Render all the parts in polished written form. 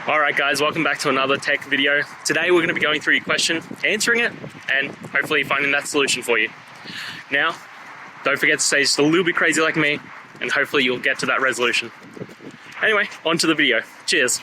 Alright guys, welcome back to another tech video. Today we're going to be going through your question, answering it, and hopefully finding that solution for you. Now, don't forget to stay just a little bit crazy like me, and hopefully you'll get to that resolution. Anyway, on to the video. Cheers!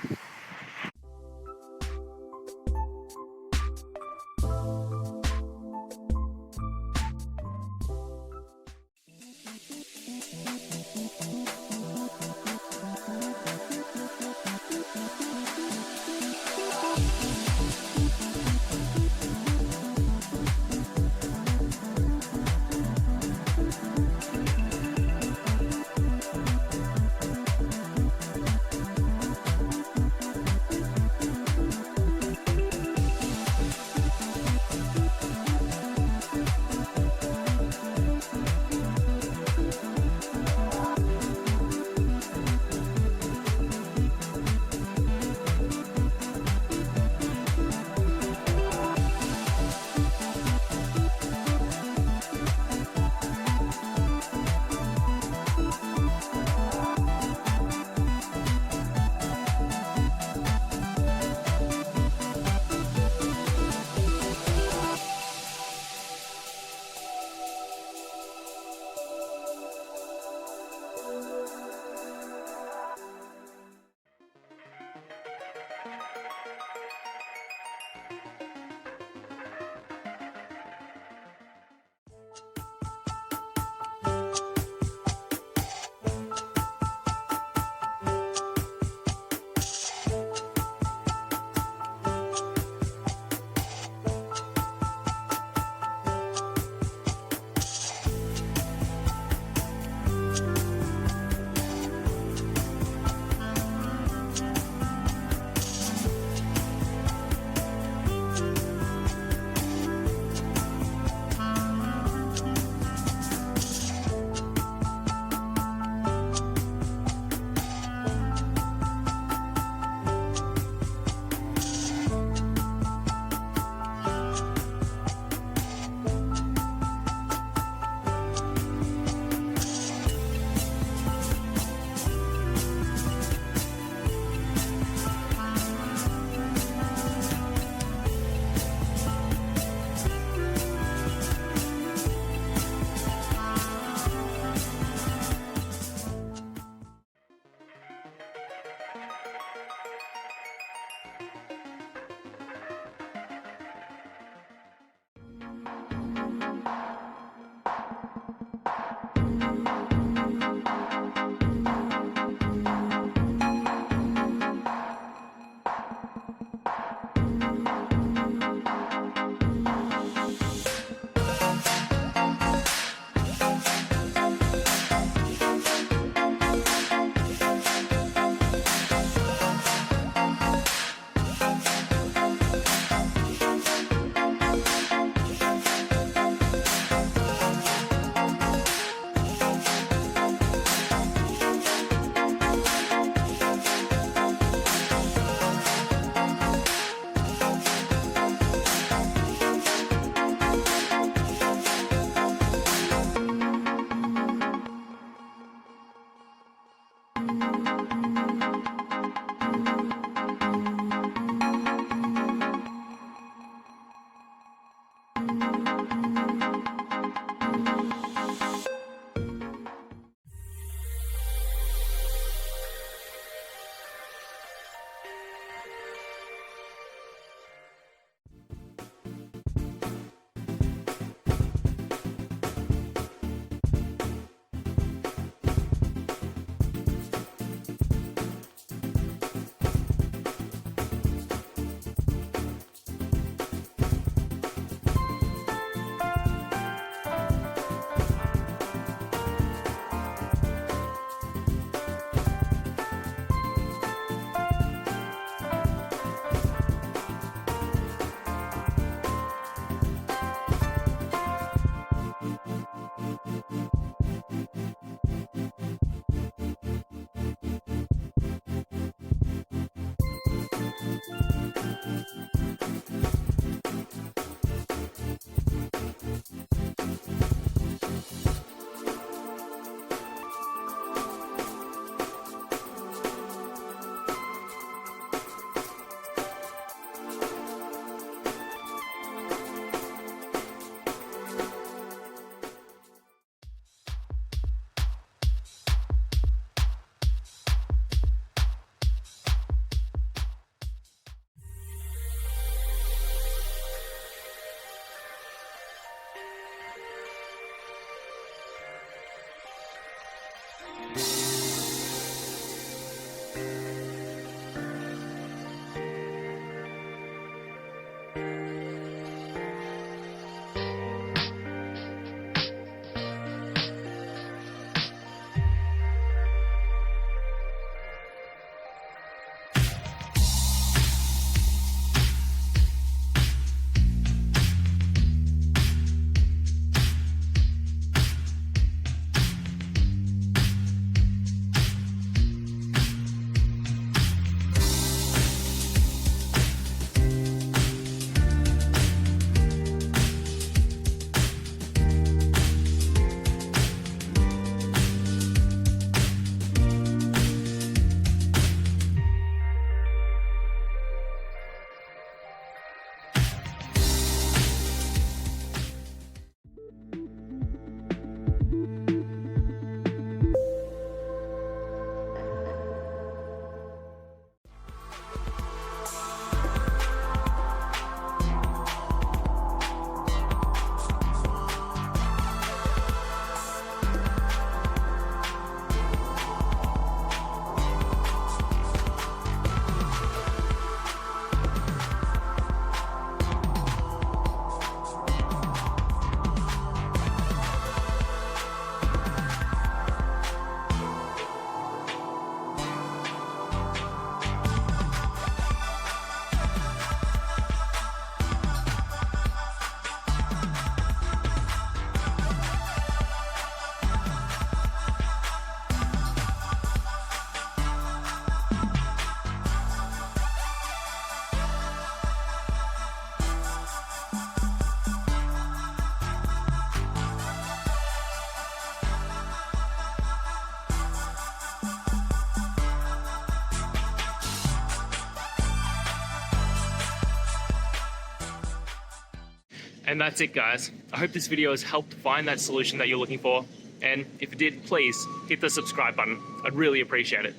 And that's it, guys. I hope this video has helped find that solution that you're looking for. And if it did, please hit the subscribe button. I'd really appreciate it.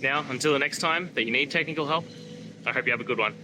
Now, until the next time that you need technical help, I hope you have a good one.